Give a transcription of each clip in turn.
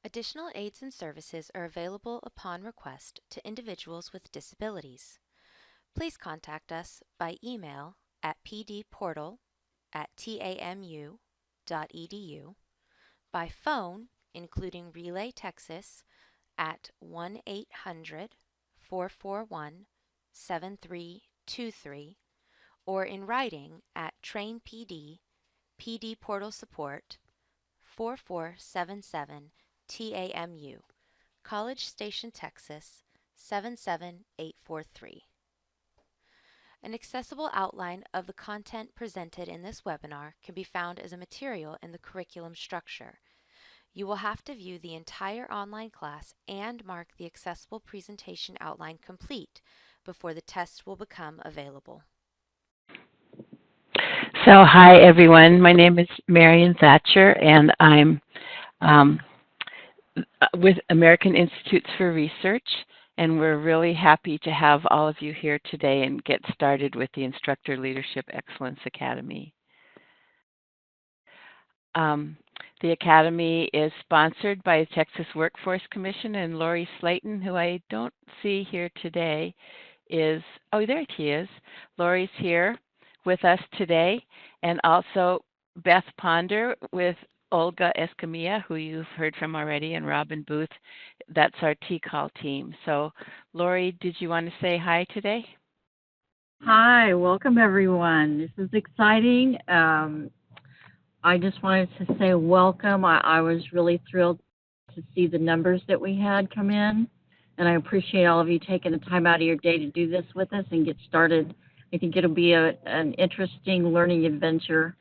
Additional aids and services are available upon request to individuals with disabilities. Please contact us by email at pdportal@tamu.edu, by phone, including Relay Texas, at 1-800-441-7323, or in writing at Train PD, PD Portal Support, 4477 TAMU, College Station, Texas, 77843. An accessible outline of the content presented in this webinar can be found as a material in the curriculum structure. You will have to view the entire online class and mark the accessible presentation outline complete before the test will become available. So hi everyone, my name is Marion Thatcher and I'm with American Institutes for Research, and we're really happy to have all of you here today and get started with the Instructor Leadership Excellence Academy. The Academy is sponsored by the Texas Workforce Commission, and Lori Slayton, who I don't see here today, is, oh, there she is. Lori's here with us today, and also Beth Ponder with Olga Escamilla, who you've heard from already, and Robin Booth. That's our TCAL team. So, Lori, did you want to say hi today? Hi, welcome everyone. This is exciting. I just wanted to say welcome. I was really thrilled to see the numbers that we had come in, and I appreciate all of you taking the time out of your day to do this with us and get started. I think it'll be an interesting learning adventure.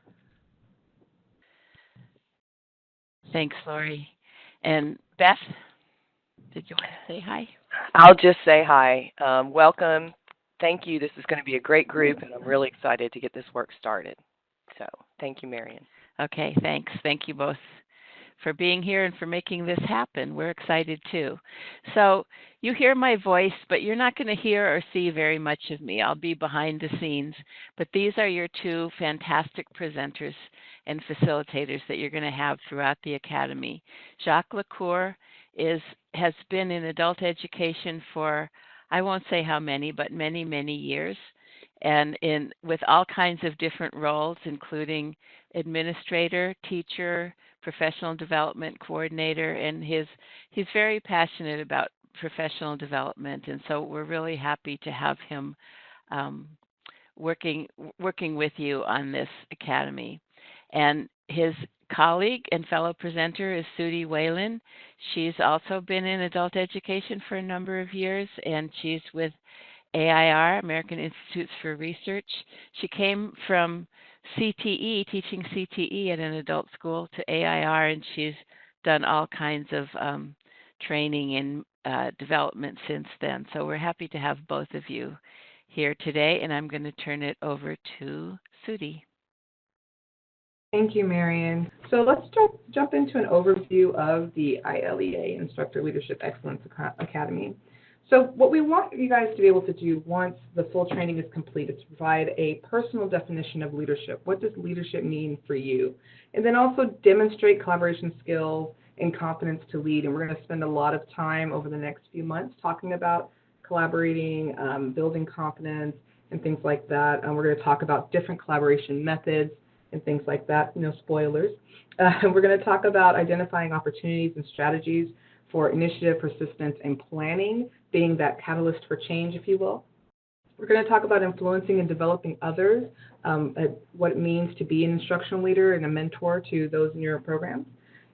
Thanks, Lori. And Beth, did you want to say hi? I'll just say hi. Welcome. Thank you. This is going to be a great group, and I'm really excited to get this work started. So thank you, Marion. Okay, thanks. Thank you both for being here and for making this happen. We're excited too. So you hear my voice, but you're not going to hear or see very much of me. I'll be behind the scenes, but these are your two fantastic presenters and facilitators that you're going to have throughout the Academy. Jacques Lacour has been in adult education for, I won't say how many, but many, many years, and with all kinds of different roles, including administrator, teacher, professional development coordinator, and he's very passionate about professional development, and so we're really happy to have him working with you on this academy. And his colleague and fellow presenter is Sudie Whalen. She's also been in adult education for a number of years, and she's with AIR, American Institutes for Research. She came from CTE, teaching CTE at an adult school, to AIR, and she's done all kinds of training and development since then. So we're happy to have both of you here today, and I'm going to turn it over to Sudie. Thank you, Marion. So let's jump into an overview of the ILEA, Instructor Leadership Excellence Academy. So what we want you guys to be able to do once the full training is complete is to provide a personal definition of leadership. What does leadership mean for you? And then also demonstrate collaboration skills and confidence to lead. And we're going to spend a lot of time over the next few months talking about collaborating, building confidence, and things like that. We're going to talk about different collaboration methods and things like that, no spoilers. We're going to talk about identifying opportunities and strategies for initiative, persistence, and planning, being that catalyst for change, if you will. We're going to talk about influencing and developing others, what it means to be an instructional leader and a mentor to those in your program,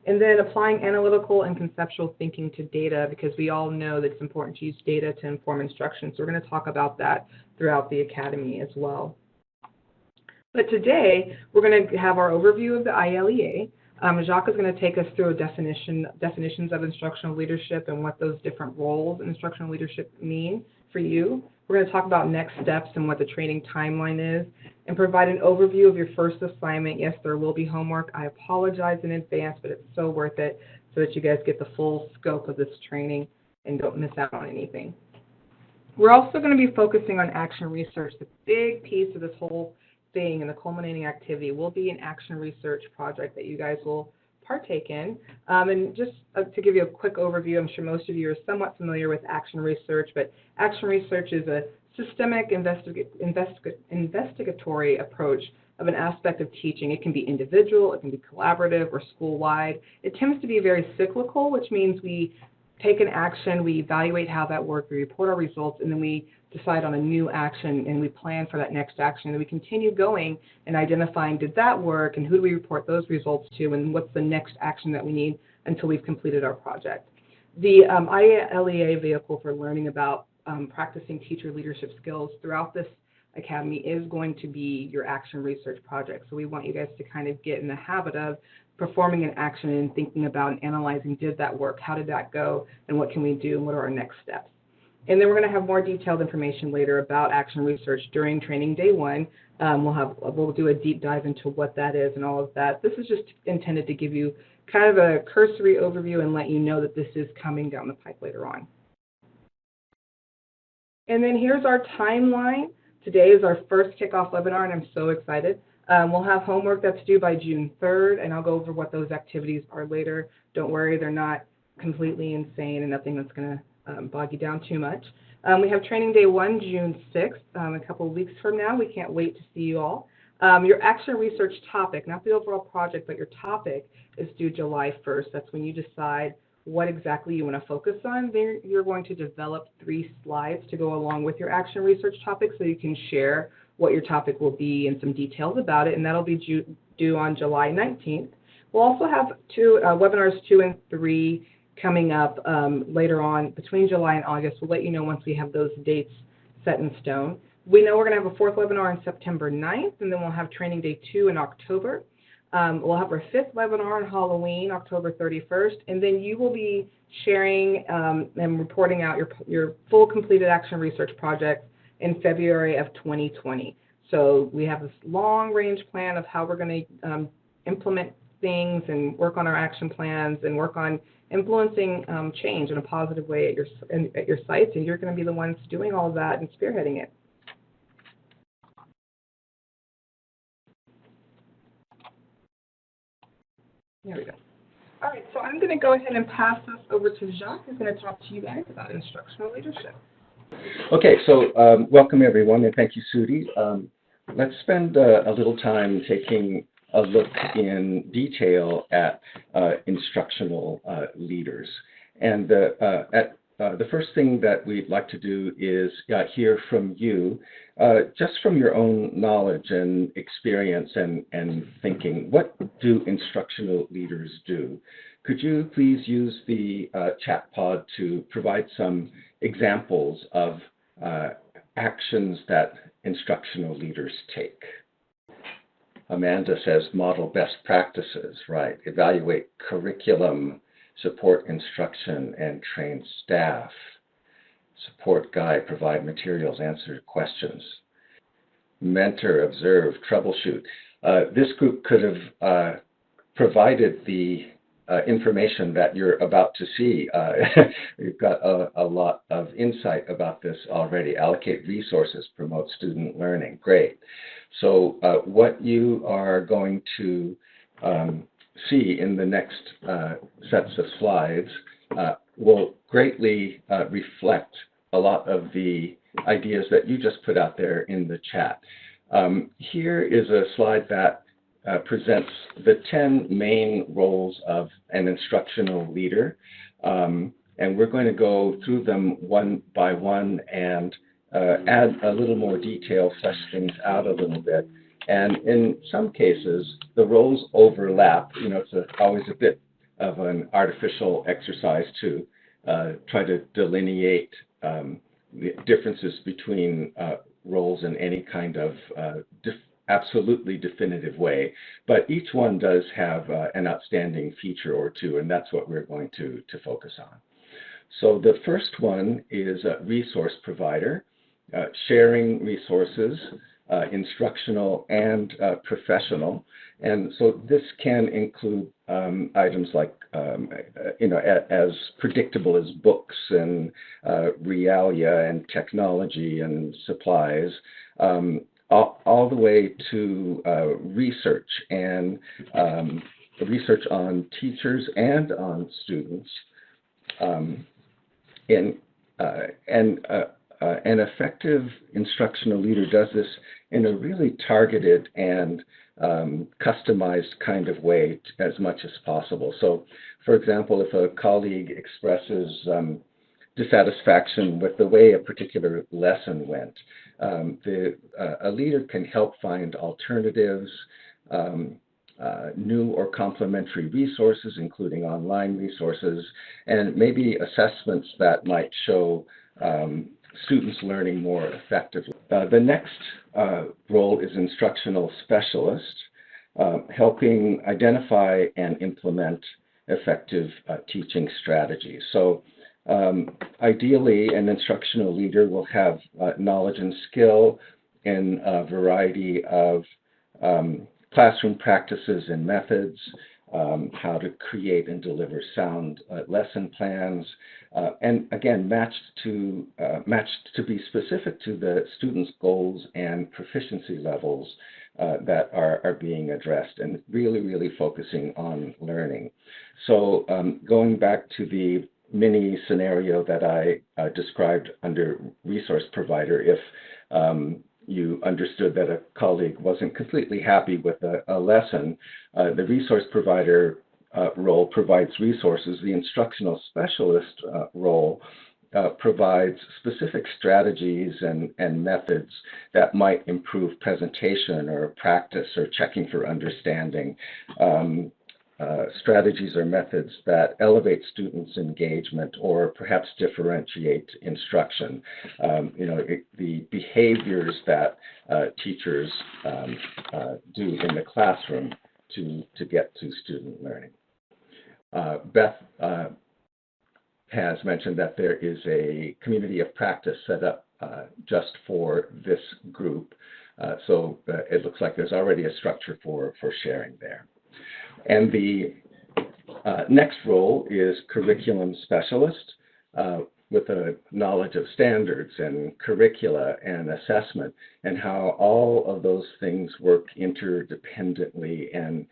and then applying analytical and conceptual thinking to data, because we all know that it's important to use data to inform instruction. So we're going to talk about that throughout the academy as well. But today, we're going to have our overview of the ILEA. Jacques is going to take us through definitions of instructional leadership and what those different roles in instructional leadership mean for you. We're going to talk about next steps and what the training timeline is, and provide an overview of your first assignment. Yes, there will be homework. I apologize in advance, but it's so worth it so that you guys get the full scope of this training and don't miss out on anything. We're also going to be focusing on action research. The big piece of this whole thing and the culminating activity will be an action research project that you guys will partake in. And just to give you a quick overview, I'm sure most of you are somewhat familiar with action research, but action research is a systemic investigatory approach of an aspect of teaching. It can be individual, it can be collaborative, or school-wide. It tends to be very cyclical, which means we take an action, we evaluate how that worked, we report our results, and then we decide on a new action, and we plan for that next action. And we continue going and identifying, did that work, and who do we report those results to, and what's the next action that we need until we've completed our project. The ILEA vehicle for learning about practicing teacher leadership skills throughout this academy is going to be your action research project. So we want you guys to kind of get in the habit of performing an action and thinking about and analyzing, did that work, how did that go, and what can we do, and what are our next steps. And then we're going to have more detailed information later about action research during training day 1. We'll do a deep dive into what that is and all of that. This is just intended to give you kind of a cursory overview and let you know that this is coming down the pipe later on. And then here's our timeline. Today is our first kickoff webinar, and I'm so excited. We'll have homework that's due by June 3rd, and I'll go over what those activities are later. Don't worry, they're not completely insane and nothing that's going to bog you down too much. We have training day 1, June 6th, a couple of weeks from now. We can't wait to see you all. Your action research topic, not the overall project, but your topic is due July 1st. That's when you decide what exactly you want to focus on. Then you're going to develop 3 slides to go along with your action research topic so you can share what your topic will be and some details about it, and that'll be due on July 19th. We'll also have webinars 2 and 3 coming up later on between July and August. We'll let you know once we have those dates set in stone. We know we're going to have a 4th webinar on September 9th, and then we'll have training day 2 in October. We'll have our 5th webinar on Halloween, October 31st, and then you will be sharing and reporting out your full completed action research project in February of 2020. So we have this long-range plan of how we're going to implement things and work on our action plans and work on influencing change in a positive way at your sites, and you're going to be the ones doing all of that and spearheading it. There we go. All right, so I'm going to go ahead and pass this over to Jacques, who's going to talk to you guys about instructional leadership. Okay, so welcome everyone, and thank you, Sudi. Let's spend a little time taking a look in detail at instructional leaders. And the first thing that we'd like to do is hear from you, just from your own knowledge and experience and thinking. What do instructional leaders do? Could you please use the chat pod to provide some examples of actions that instructional leaders take? Amanda says model best practices, right? Evaluate curriculum, support instruction, and train staff. Support, guide, provide materials, answer questions. Mentor, observe, troubleshoot. This group could have provided the information that you're about to see. We've got a lot of insight about this already. Allocate resources, promote student learning. Great. So what you are going to see in the next sets of slides will greatly reflect a lot of the ideas that you just put out there in the chat. Here is a slide that presents the 10 main roles of an instructional leader. And we're going to go through them one by one and add a little more detail, flesh things out a little bit. And in some cases, the roles overlap. You know, it's always a bit of an artificial exercise to try to delineate the differences between roles in any kind of absolutely definitive way. But each one does have an outstanding feature or two, and that's what we're going to focus on. So the first one is a resource provider, sharing resources, instructional and professional. And so this can include items like, as predictable as books and realia and technology and supplies, all the way to research and research on teachers and on students. In, an effective instructional leader does this in a really targeted and customized kind of way as much as possible. So, for example, if a colleague expresses dissatisfaction with the way a particular lesson went, a leader can help find alternatives, new or complementary resources, including online resources, and maybe assessments that might show students learning more effectively. The next role is instructional specialist, helping identify and implement effective teaching strategies. So ideally, an instructional leader will have knowledge and skill in a variety of classroom practices and methods, how to create and deliver sound lesson plans, and again, matched to be specific to the students' goals and proficiency levels that are being addressed, and really focusing on learning. So going back to the mini scenario that I described under resource provider, if you understood that a colleague wasn't completely happy with a lesson, the resource provider role provides resources. The instructional specialist role provides specific strategies and methods that might improve presentation or practice or checking for understanding. Strategies or methods that elevate students' engagement or perhaps differentiate instruction. The behaviors that teachers do in the classroom to get to student learning. Beth has mentioned that there is a community of practice set up just for this group. So it looks like there's already a structure for sharing there. And the next role is curriculum specialist with a knowledge of standards and curricula and assessment and how all of those things work interdependently and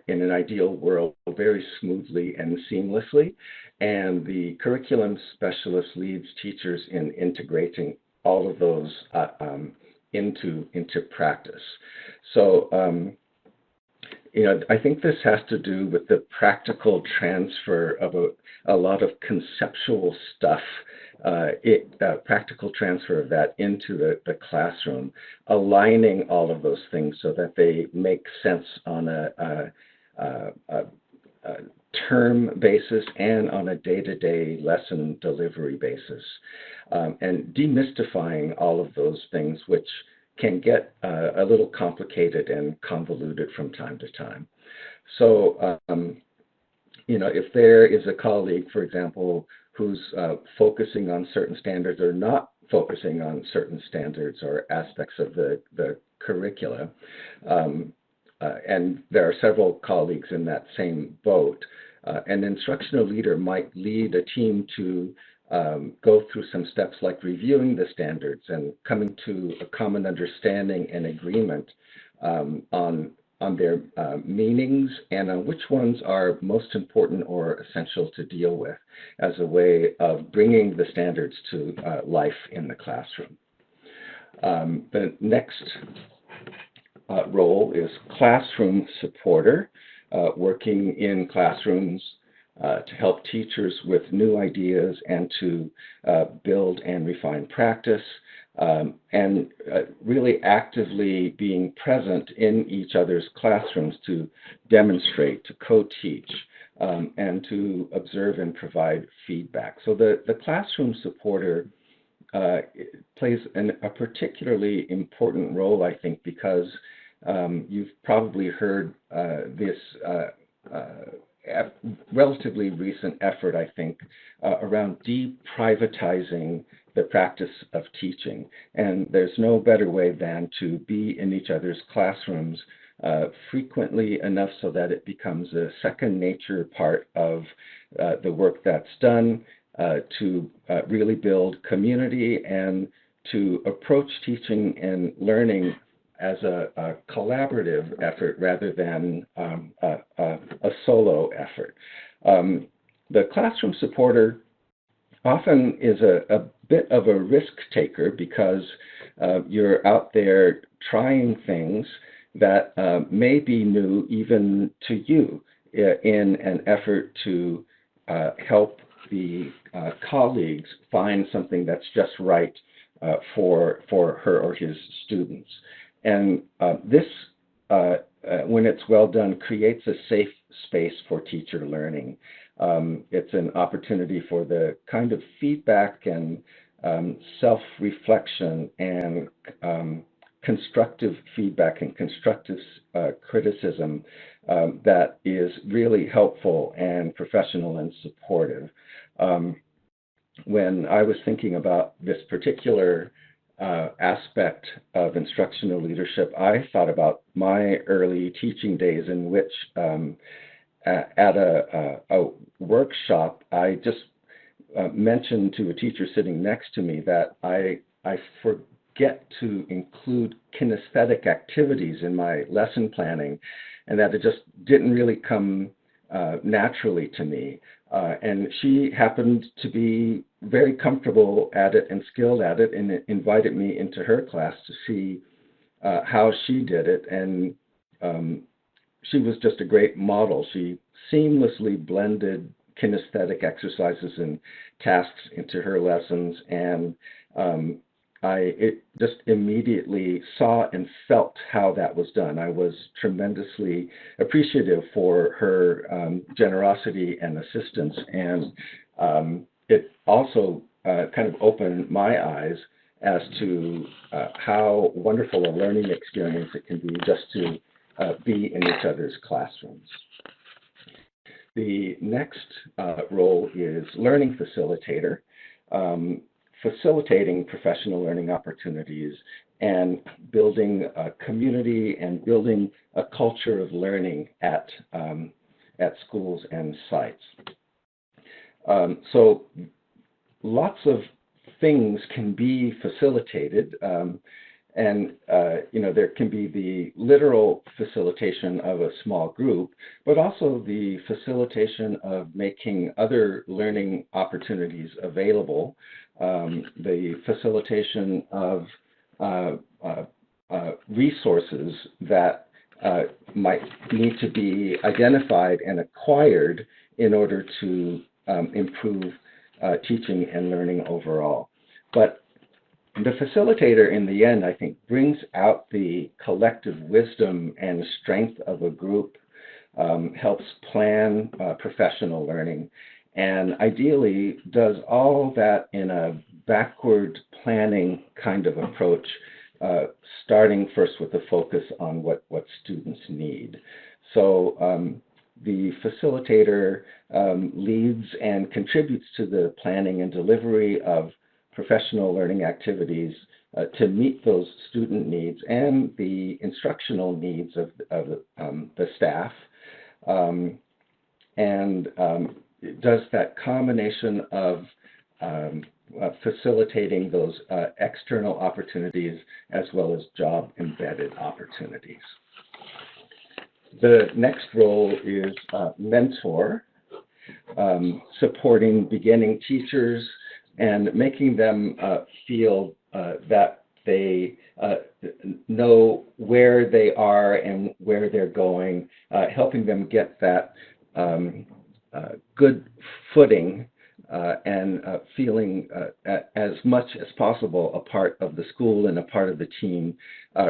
in an ideal world very smoothly and seamlessly. And the curriculum specialist leads teachers in integrating all of those into practice. So I think this has to do with the practical transfer of a lot of conceptual stuff, practical transfer of that into the classroom, aligning all of those things so that they make sense on a term basis and on a day-to-day lesson delivery basis, and demystifying all of those things which can get a little complicated and convoluted from time to time. So, if there is a colleague, for example, who's focusing on certain standards or not focusing on certain standards or aspects of the curricula, and there are several colleagues in that same boat, an instructional leader might lead a team to go through some steps like reviewing the standards and coming to a common understanding and agreement on their meanings and on which ones are most important or essential to deal with as a way of bringing the standards to life in the classroom. The next role is classroom supporter, working in classrooms to help teachers with new ideas and to build and refine practice, and really actively being present in each other's classrooms to demonstrate, to co-teach, and to observe and provide feedback. So the classroom supporter plays a particularly important role, I think, because you've probably heard this relatively recent effort, I think, around deprivatizing the practice of teaching. And there's no better way than to be in each other's classrooms frequently enough so that it becomes a second nature part of the work that's done, to really build community and to approach teaching and learning as a collaborative effort rather than a solo effort. The classroom supporter often is a bit of a risk taker because you're out there trying things that may be new even to you in an effort to help the colleagues find something that's just right for her or his students. And this, when it's well done, creates a safe space for teacher learning. It's an opportunity for the kind of feedback and self-reflection and constructive feedback and constructive criticism that is really helpful and professional and supportive. When I was thinking about this particular aspect of instructional leadership, I thought about my early teaching days in which at a workshop, I just mentioned to a teacher sitting next to me that I forget to include kinesthetic activities in my lesson planning, and that it just didn't really come naturally to me. And she happened to be very comfortable at it and skilled at it, and invited me into her class to see how she did it. And she was just a great model. She seamlessly blended kinesthetic exercises and tasks into her lessons, and I just immediately saw and felt how that was done. I was tremendously appreciative for her generosity and assistance, and it also kind of opened my eyes as to how wonderful a learning experience it can be just to be in each other's classrooms. The next role is learning facilitator, facilitating professional learning opportunities and building a community and building a culture of learning at schools and sites. So lots of things can be facilitated. And there can be the literal facilitation of a small group, but also the facilitation of making other learning opportunities available, the facilitation of resources that might need to be identified and acquired in order to improve teaching and learning overall. But the facilitator, in the end, I think, brings out the collective wisdom and strength of a group, helps plan professional learning, and ideally does all that in a backward planning kind of approach, starting first with a focus on what students need. So the facilitator leads and contributes to the planning and delivery of professional learning activities to meet those student needs and the instructional needs of the staff, and does that combination of facilitating those external opportunities as well as job-embedded opportunities. The next role is mentor, supporting beginning teachers and making them feel that they know where they are and where they're going, helping them get that good footing and feeling as much as possible a part of the school and a part of the team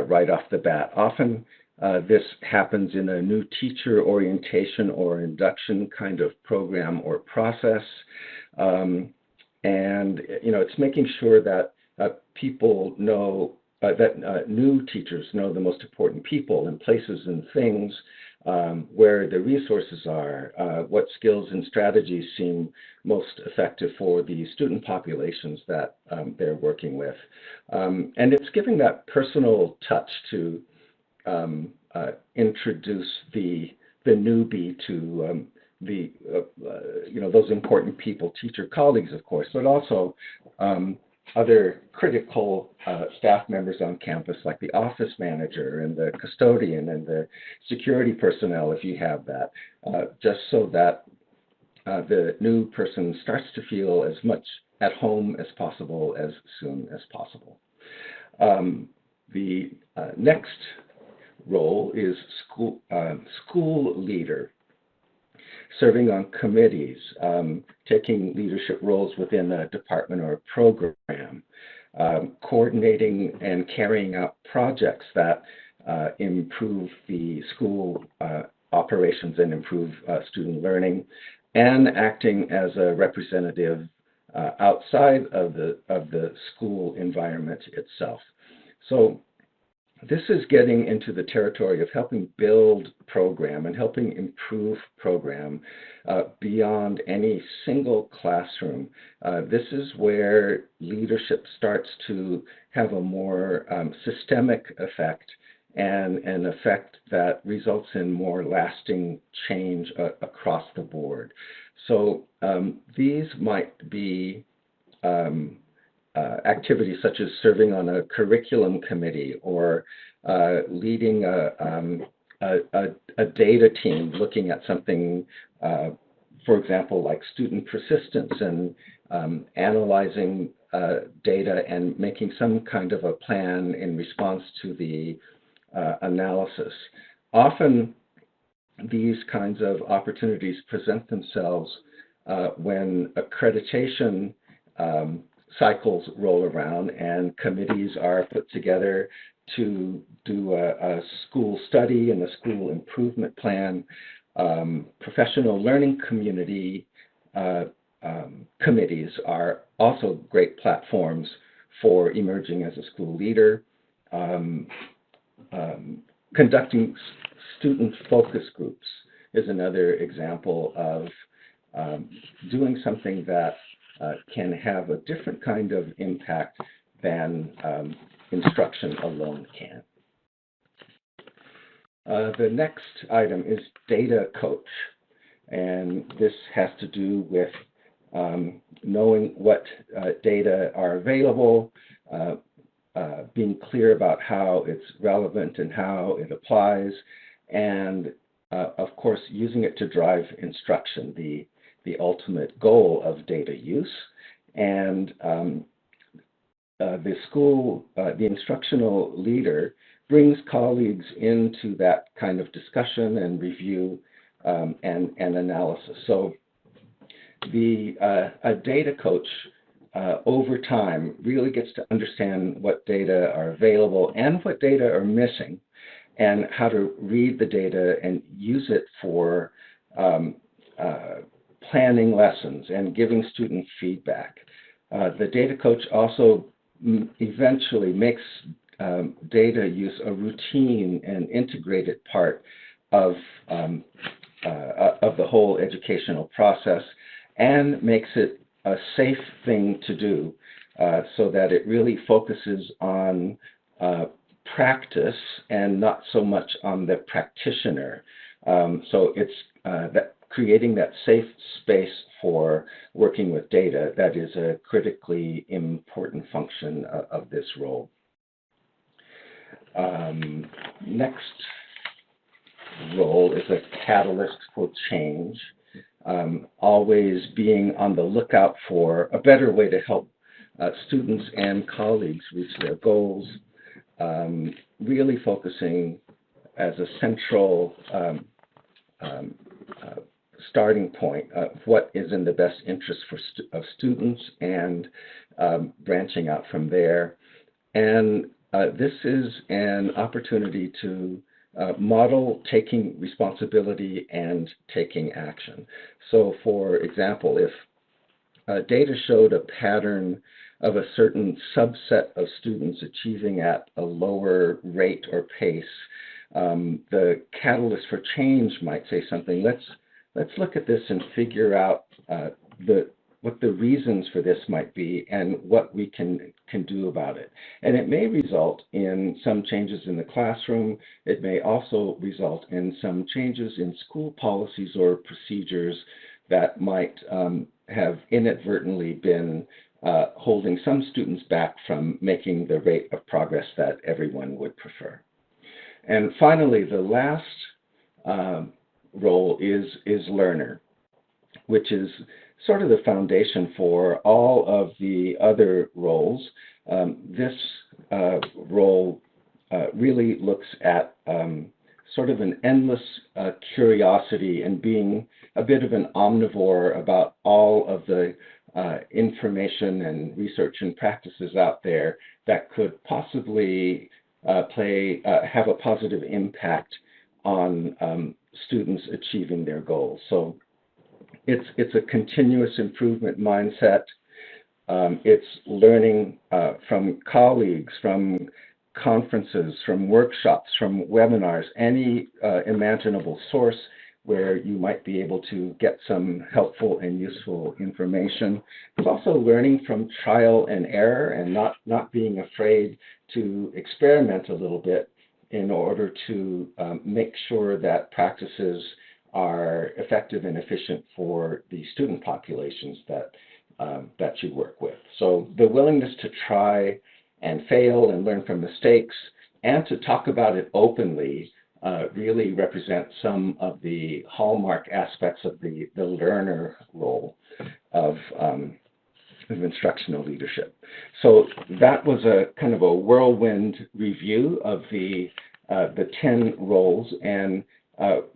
right off the bat. Often this happens in a new teacher orientation or induction kind of program or process. And it's making sure that people know that new teachers know the most important people and places and things, where the resources are, what skills and strategies seem most effective for the student populations that they're working with. And it's giving that personal touch to introduce the newbie to those important people, teacher colleagues, of course, but also other critical staff members on campus, like the office manager and the custodian and the security personnel, if you have that, just so that the new person starts to feel as much at home as possible as soon as possible. The next role is school leader, serving on committees, taking leadership roles within a department or a program, coordinating and carrying out projects that improve the school operations and improve student learning, and acting as a representative outside of the school environment itself. So this is getting into the territory of helping build program and helping improve program beyond any single classroom. This is where leadership starts to have a more systemic effect, and an effect that results in more lasting change across the board. So these might be activities such as serving on a curriculum committee, or leading a data team looking at something, for example, like student persistence, and analyzing data and making some kind of a plan in response to the analysis. Often these kinds of opportunities present themselves when accreditation cycles roll around and committees are put together to do a school study and a school improvement plan. Professional learning community committees are also great platforms for emerging as a school leader. Conducting student focus groups is another example of doing something that can have a different kind of impact than instruction alone can. The next item is data coach, and this has to do with knowing what data are available, being clear about how it's relevant and how it applies, and of course using it to drive instruction, the ultimate goal of data use. And the instructional leader brings colleagues into that kind of discussion and review and analysis. So a data coach over time really gets to understand what data are available and what data are missing, and how to read the data and use it for planning lessons and giving student feedback. The data coach also eventually makes data use a routine and integrated part of the whole educational process, and makes it a safe thing to do, so that it really focuses on practice and not so much on the practitioner. So it's creating that safe space for working with data that is a critically important function of this role. Next role is a catalyst for change, always being on the lookout for a better way to help students and colleagues reach their goals, really focusing as a central starting point of what is in the best interest of students, and branching out from there. And this is an opportunity to model taking responsibility and taking action. So for example, if data showed a pattern of a certain subset of students achieving at a lower rate or pace, the catalyst for change might say something, let's look at this and figure out what the reasons for this might be and what we can do about it. And it may result in some changes in the classroom. It may also result in some changes in school policies or procedures that might have inadvertently been holding some students back from making the rate of progress that everyone would prefer. And finally, the last role is learner, which is sort of the foundation for all of the other roles. This role really looks at sort of an endless curiosity and being a bit of an omnivore about all of the information and research and practices out there that could possibly have a positive impact on students achieving their goals. So it's a continuous improvement mindset. It's learning from colleagues, from conferences, from workshops, from webinars, any imaginable source where you might be able to get some helpful and useful information. It's also learning from trial and error and not being afraid to experiment a little bit in order to make sure that practices are effective and efficient for the student populations that you work with. So the willingness to try and fail and learn from mistakes and to talk about it openly really represent some of the hallmark aspects of the learner role of instructional leadership. So that was a kind of a whirlwind review of the 10 roles, and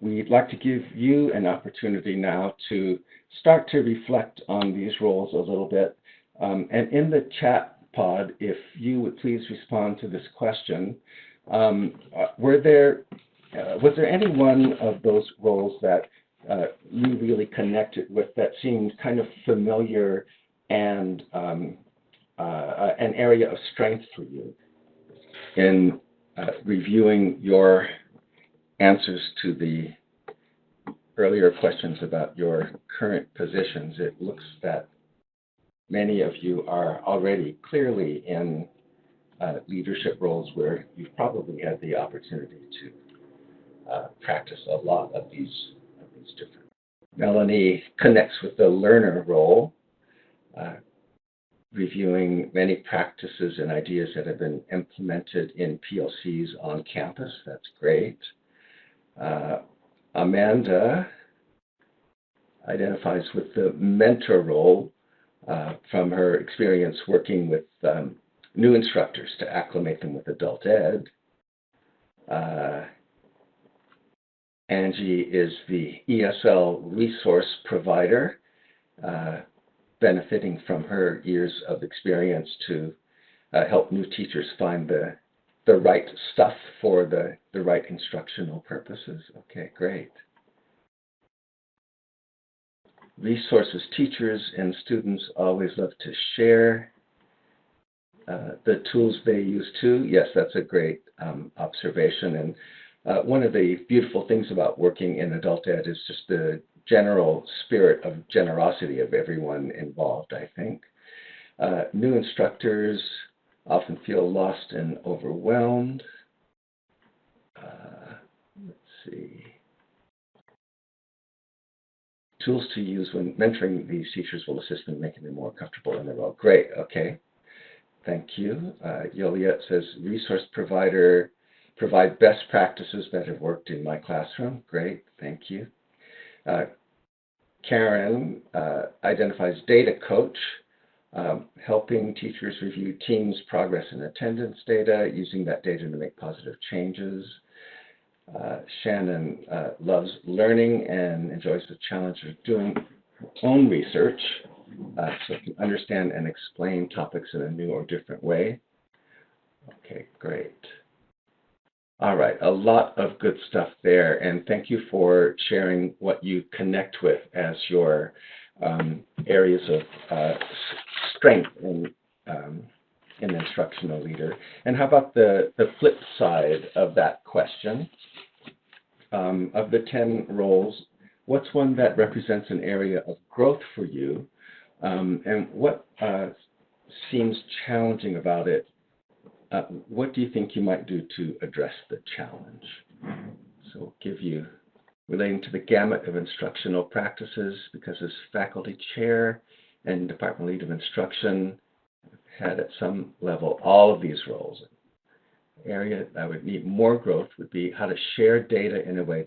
we'd like to give you an opportunity now to start to reflect on these roles a little bit. And in the chat pod, if you would please respond to this question, was there any one of those roles that you really connected with that seemed kind of familiar and an area of strength for you? In reviewing your answers to the earlier questions about your current positions, it looks that many of you are already clearly in leadership roles where you've probably had the opportunity to practice a lot of these different. Melanie connects with the learner role, reviewing many practices and ideas that have been implemented in PLCs on campus. That's great. Amanda identifies with the mentor role from her experience working with new instructors to acclimate them with adult ed. Angie is the ESL resource provider, benefiting from her years of experience to help new teachers find the right stuff for the right instructional purposes. Okay, great. Resources teachers and students always love to share the tools they use too. Yes, that's a great observation. And one of the beautiful things about working in adult ed is just the general spirit of generosity of everyone involved, I think. New instructors often feel lost and overwhelmed. Let's see. Tools to use when mentoring these teachers will assist in making them more comfortable in their role. Great, okay. Thank you. Yoliette says, resource provider, provide best practices that have worked in my classroom. Great, thank you. Karen identifies data coach, helping teachers review teams' progress and attendance data, using that data to make positive changes. Shannon loves learning and enjoys the challenge of doing her own research so can understand and explain topics in a new or different way. Okay, great. All right, a lot of good stuff there, and thank you for sharing what you connect with as your areas of strength in an instructional leader. And how about the flip side of that question? Of the 10 roles, what's one that represents an area of growth for you? And what seems challenging about it? What do you think you might do to address the challenge? So we'll give you, relating to the gamut of instructional practices, because as faculty chair and Department Lead of Instruction had at some level all of these roles. Area that would need more growth would be how to share data in a way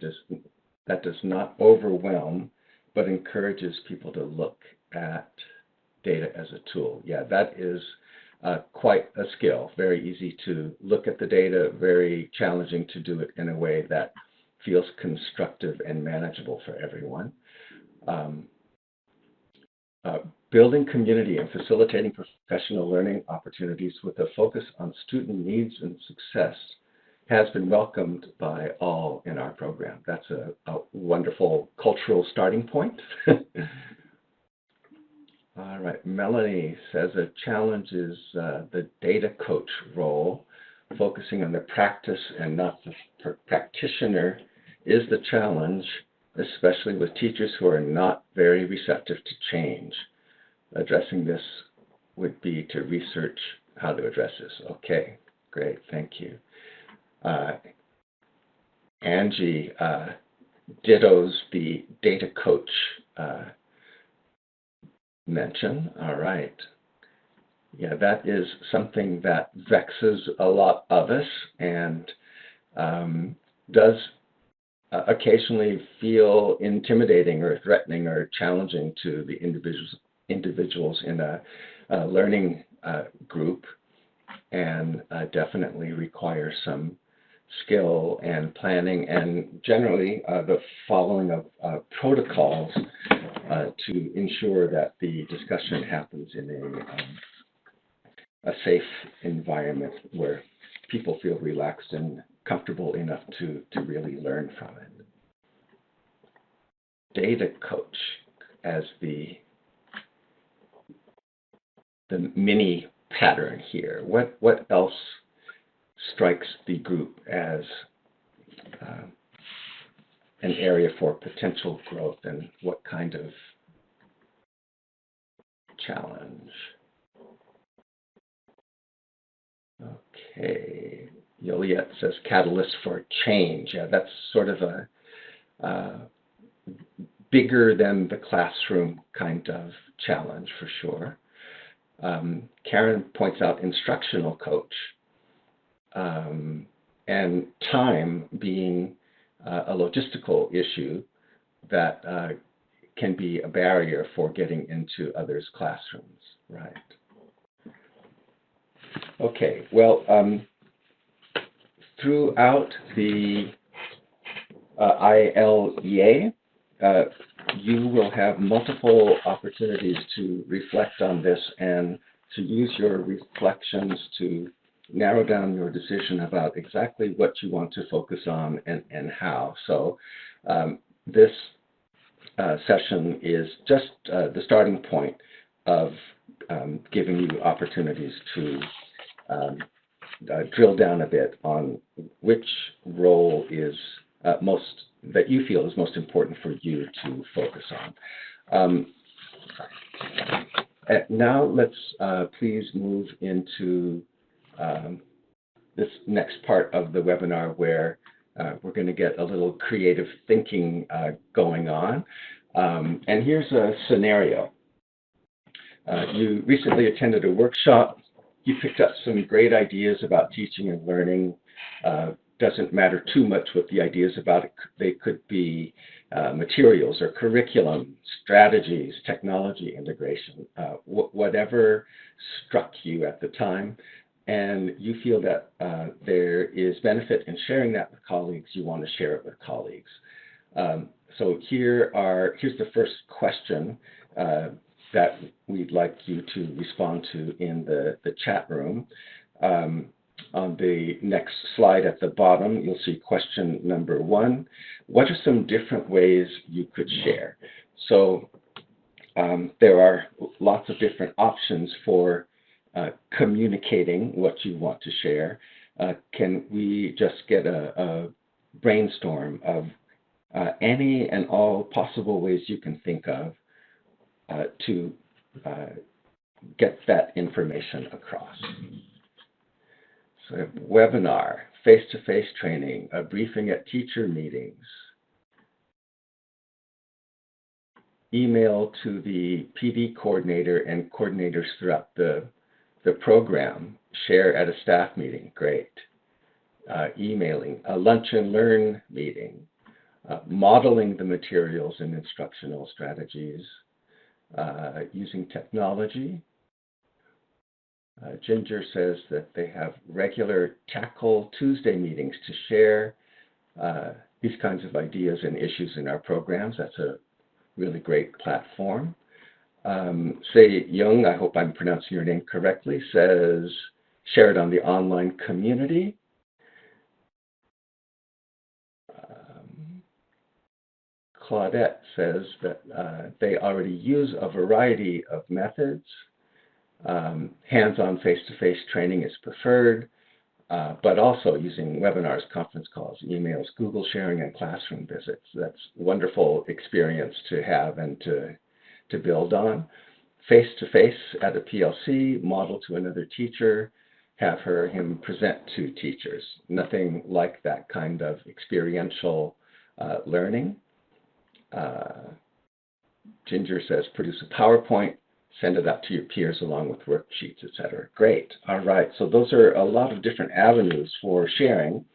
that does not overwhelm, but encourages people to look at data as a tool. Yeah, that is quite a skill. Very easy to look at the data, very challenging to do it in a way that feels constructive and manageable for everyone. Building community and facilitating professional learning opportunities with a focus on student needs and success has been welcomed by all in our program. That's a wonderful cultural starting point. All right, Melanie says a challenge is the data coach role, focusing on the practice and not the practitioner is the challenge, especially with teachers who are not very receptive to change. Addressing this would be to research how to address this. Okay, great, thank you. Angie dittos the data coach mention. All right. Yeah, that is something that vexes a lot of us and does occasionally feel intimidating or threatening or challenging to the individuals in a learning group, and definitely require some skill and planning and generally the following of protocols to ensure that the discussion happens in a safe environment where people feel relaxed and comfortable enough to really learn from it. Data coach as the mini pattern here. What else strikes the group as an area for potential growth, and what kind of challenge? Okay, Juliet says catalyst for change. Yeah, that's sort of a bigger than the classroom kind of challenge for sure. Karen points out instructional coach, and time being a logistical issue that can be a barrier for getting into others' classrooms, right? Okay, well, throughout the ILEA, you will have multiple opportunities to reflect on this and to use your reflections to narrow down your decision about exactly what you want to focus on and how. So this session is just the starting point of giving you opportunities to drill down a bit on which role is that you feel is most important for you to focus on. Now let's please move into this next part of the webinar where we're going to get a little creative thinking going on. And here's a scenario. You recently attended a workshop. You picked up some great ideas about teaching and learning. Doesn't matter too much what the ideas about it. They could be materials or curriculum, strategies, technology integration, whatever struck you at the time. And you feel that there is benefit in sharing that with colleagues. You want to share it with colleagues. So here's the first question that we'd like you to respond to in the chat room. On the next slide at the bottom, you'll see question number 1. What are some different ways you could share? So there are lots of different options for communicating what you want to share. Can we just get a brainstorm of any and all possible ways you can think of to get that information across? So webinar, face-to-face training, a briefing at teacher meetings. email to the PD coordinator and coordinators throughout the program, share at a staff meeting, great. Emailing, a lunch and learn meeting, modeling the materials and instructional strategies, using technology. Ginger says that they have regular Tackle Tuesday meetings to share these kinds of ideas and issues in our programs. That's a really great platform. Say Young, I hope I'm pronouncing your name correctly, says share it on the online community. Claudette says that they already use a variety of methods. Hands-on face-to-face training is preferred, but also using webinars, conference calls, emails, Google sharing, and classroom visits. That's a wonderful experience to have and to build on. Face-to-face at a PLC, model to another teacher, have him present to teachers. Nothing like that kind of experiential learning. Ginger says produce a PowerPoint, send it out to your peers along with worksheets, etc. Great. All right. So those are a lot of different avenues for sharing.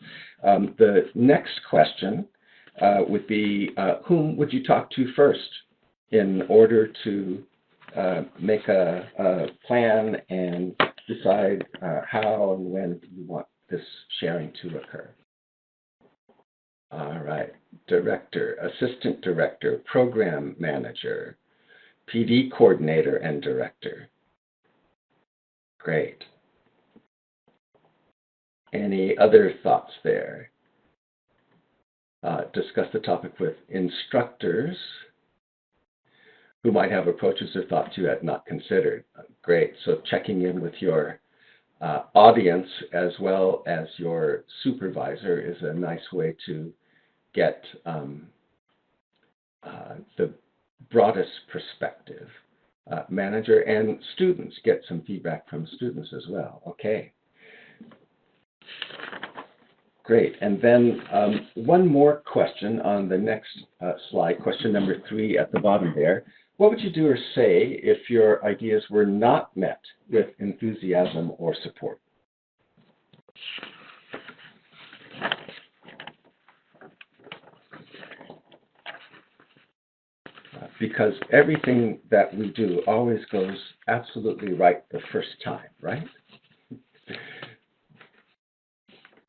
The next question would be, whom would you talk to first in order to make a plan and decide how and when you want this sharing to occur? All right. Director, assistant director, program manager, PD coordinator, and director. Great. Any other thoughts there? Discuss the topic with instructors who might have approaches or thoughts you had not considered. Great. So checking in with your audience as well as your supervisor is a nice way to get the broadest perspective. Manager and students, get some feedback from students as well. Okay. Great. And then one more question on the next slide, question number 3 at the bottom there. What would you do or say if your ideas were not met with enthusiasm or support? Because everything that we do always goes absolutely right the first time, right?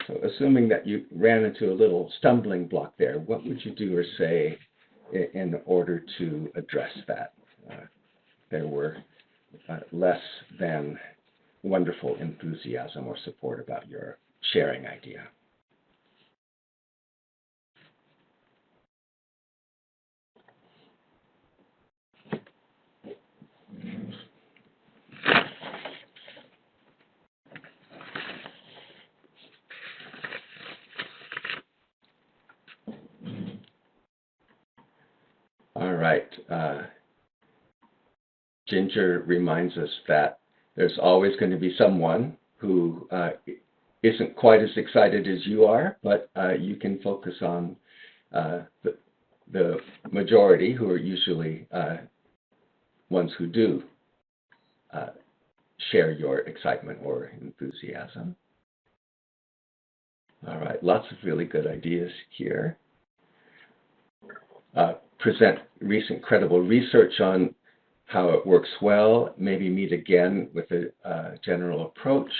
So assuming that you ran into a little stumbling block there, what would you do or say in order to address that? There were less than wonderful enthusiasm or support about your sharing idea. All right. Ginger reminds us that there's always going to be someone who isn't quite as excited as you are, but you can focus on the majority, who are usually ones who do share your excitement or enthusiasm. All right, lots of really good ideas here. Present recent credible research on how it works well, maybe meet again with a general approach.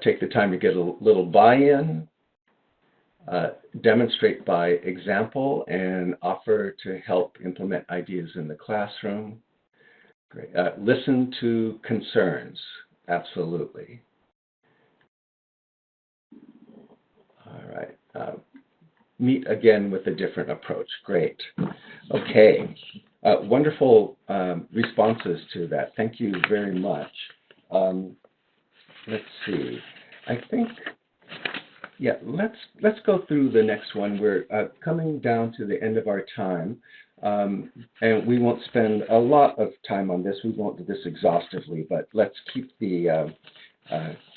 Take the time to get a little buy-in, demonstrate by example, and offer to help implement ideas in the classroom. Great. Listen to concerns, absolutely. All right. Meet again with a different approach. Great. Okay. Wonderful responses to that. Thank you very much. Let's see. I think, yeah, let's go through the next one. We're coming down to the end of our time, and we won't spend a lot of time on this. We won't do this exhaustively, but let's keep the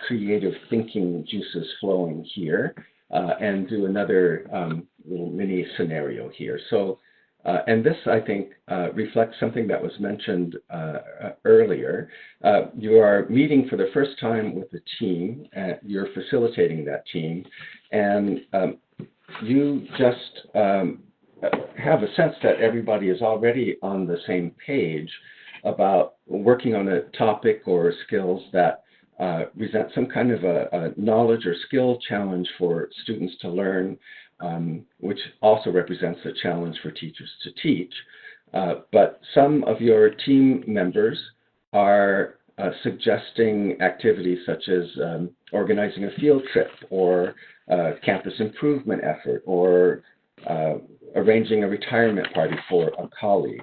creative thinking juices flowing here and do another little mini scenario here. So And this, I think, reflects something that was mentioned earlier. You are meeting for the first time with a team, you're facilitating that team, and you just have a sense that everybody is already on the same page about working on a topic or skills that present some kind of a knowledge or skill challenge for students to learn, which also represents a challenge for teachers to teach. But some of your team members are suggesting activities such as organizing a field trip or a campus improvement effort or arranging a retirement party for a colleague.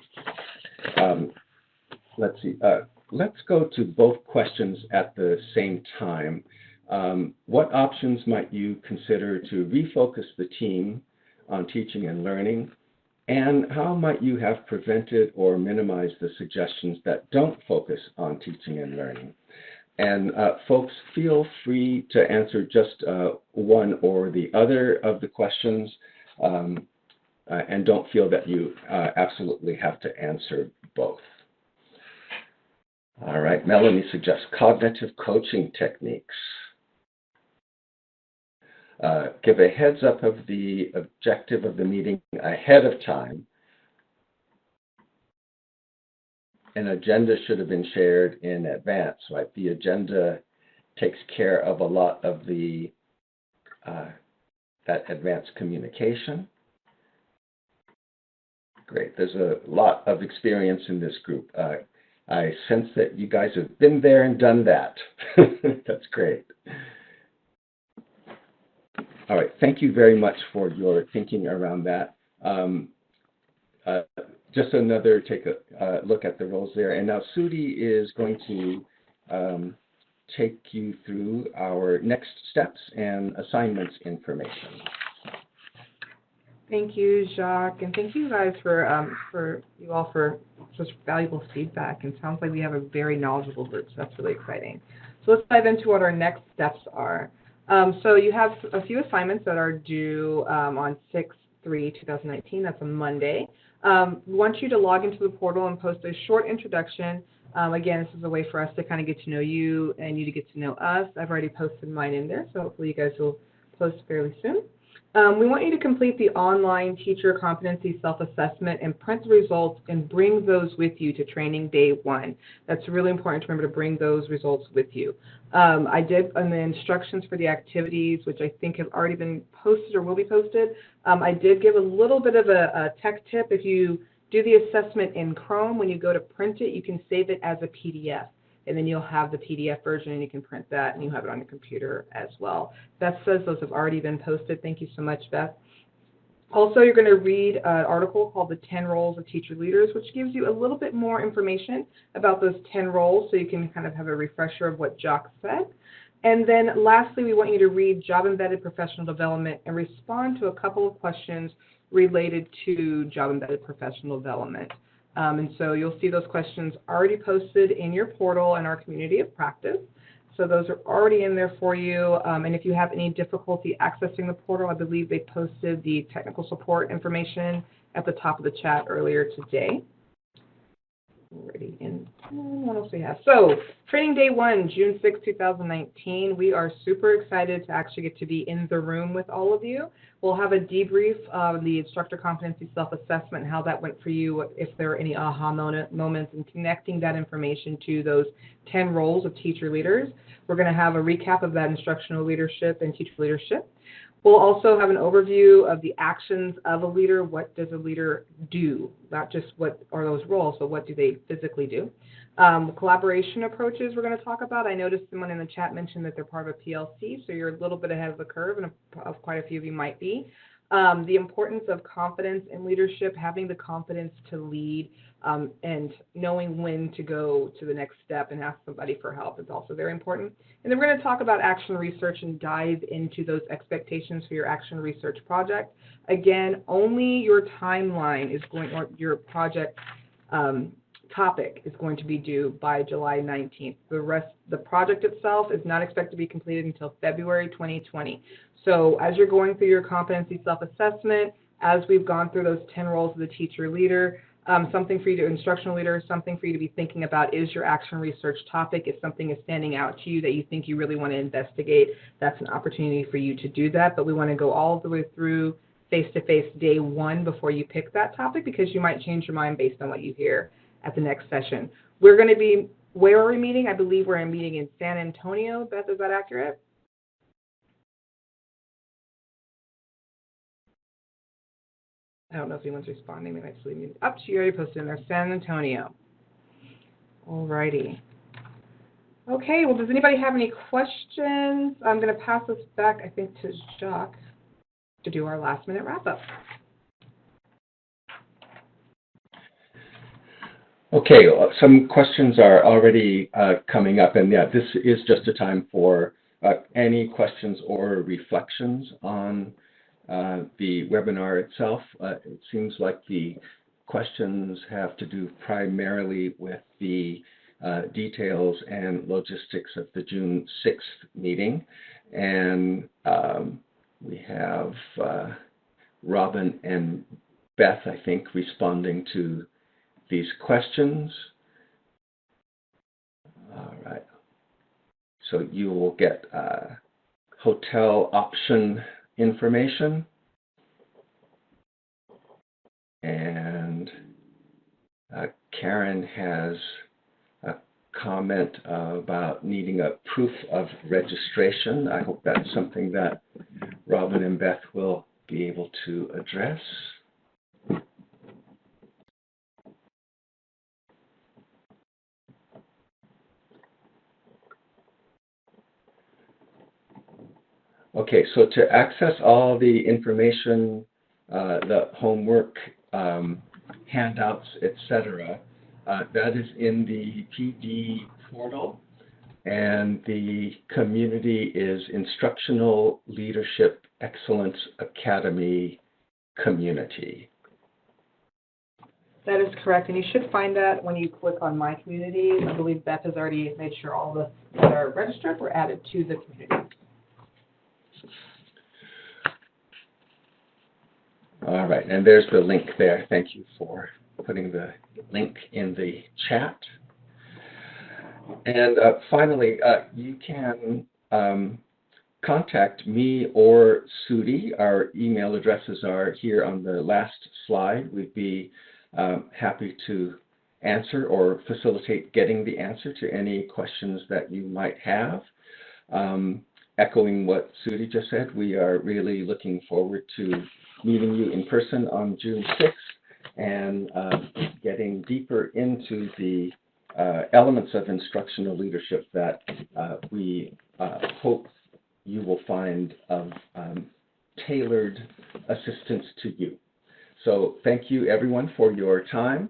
Let's see. Let's go to both questions at the same time. What options might you consider to refocus the team on teaching and learning? And how might you have prevented or minimized the suggestions that don't focus on teaching and learning? And folks, feel free to answer just one or the other of the questions, and don't feel that you absolutely have to answer both. All right, Melanie suggests cognitive coaching techniques. Give a heads up of the objective of the meeting ahead of time. An agenda should have been shared in advance, right? The agenda takes care of a lot of the that advanced communication. Great, there's a lot of experience in this group. I sense that you guys have been there and done that. That's great. All right, thank you very much for your thinking around that. Just another take a look at the roles there. And now Sudi is going to take you through our next steps and assignments information. Thank you, Jacques, and thank you guys for you all for such valuable feedback. And it sounds like we have a very knowledgeable group, so that's really exciting. So let's dive into what our next steps are. So you have a few assignments that are due on 6/3/2019. That's a Monday. We want you to log into the portal and post a short introduction. Again, this is a way for us to kind of get to know you and you to get to know us. I've already posted mine in there, so hopefully you guys will post fairly soon. We want you to complete the online teacher competency self-assessment and print the results and bring those with you to training day 1. That's really important to remember to bring those results with you. I did on the instructions for the activities, which I think have already been posted or will be posted. I did give a little bit of a tech tip. If you do the assessment in Chrome, when you go to print it, you can save it as a PDF. And then you'll have the PDF version and you can print that and you have it on your computer as well. Beth says those have already been posted. Thank you so much, Beth. Also, you're going to read an article called The 10 Roles of Teacher Leaders, which gives you a little bit more information about those 10 roles so you can kind of have a refresher of what Jacques said. And then lastly, we want you to read Job-Embedded Professional Development and respond to a couple of questions related to Job-Embedded Professional Development. And so you'll see those questions already posted in your portal in our community of practice. So those are already in there for you. And if you have any difficulty accessing the portal, I believe they posted the technical support information at the top of the chat earlier today. Already in. What else we have? So training day 1, June 6, 2019. We are super excited to actually get to be in the room with all of you. We'll have a debrief of the instructor competency self-assessment, how that went for you, if there are any aha moments, and connecting that information to those 10 roles of teacher leaders. We're going to have a recap of that instructional leadership and teacher leadership. We'll also have an overview of the actions of a leader. What does a leader do? Not just what are those roles, but what do they physically do? Collaboration approaches we're going to talk about. I noticed someone in the chat mentioned that they're part of a PLC, so you're a little bit ahead of the curve, and of quite a few of you might be. The importance of confidence in leadership, having the confidence to lead, and knowing when to go to the next step and ask somebody for help is also very important. And then we're going to talk about action research and dive into those expectations for your action research project. Again, only your timeline is going, or your project topic is going to be due by July 19th. The project itself is not expected to be completed until February 2020. So as you're going through your competency self-assessment, as we've gone through those 10 roles of the teacher leader. Something for you to, instructional leader, something for you to be thinking about is your action research topic. If something is standing out to you that you think you really want to investigate, that's an opportunity for you to do that. But we want to go all the way through face-to-face day one before you pick that topic, because you might change your mind based on what you hear at the next session. We're going to be, where are we meeting? I believe we're meeting in San Antonio. Beth, is that accurate? I don't know if anyone's responding. They might still be up. She already posted in there, San Antonio. All righty. Okay, well, does anybody have any questions? I'm going to pass this back, I think, to Jacques to do our last-minute wrap-up. Okay, some questions are already coming up, and yeah, this is just a time for any questions or reflections on the webinar itself. It seems like the questions have to do primarily with the details and logistics of the June 6th meeting. And we have Robin and Beth, I think, responding to these questions. All right. So you will get hotel option information, and Karen has a comment about needing a proof of registration. I hope that's something that Robin and Beth will be able to address. Okay, so to access all the information, the homework, handouts, etc., that is in the PD portal, and the community is Instructional Leadership Excellence Academy Community. That is correct, and you should find that when you click on My Community. I believe Beth has already made sure all the that are registered were added to the community. All right, and there's the link there. Thank you for putting the link in the chat. And finally, you can contact me or Sudi. Our email addresses are here on the last slide. We'd be happy to answer or facilitate getting the answer to any questions that you might have. Echoing what Sudi just said, we are really looking forward to meeting you in person on June 6th and getting deeper into the elements of instructional leadership that we hope you will find of tailored assistance to you. So thank you everyone for your time,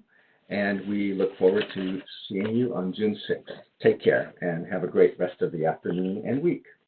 and we look forward to seeing you on June 6th. Take care and have a great rest of the afternoon and week.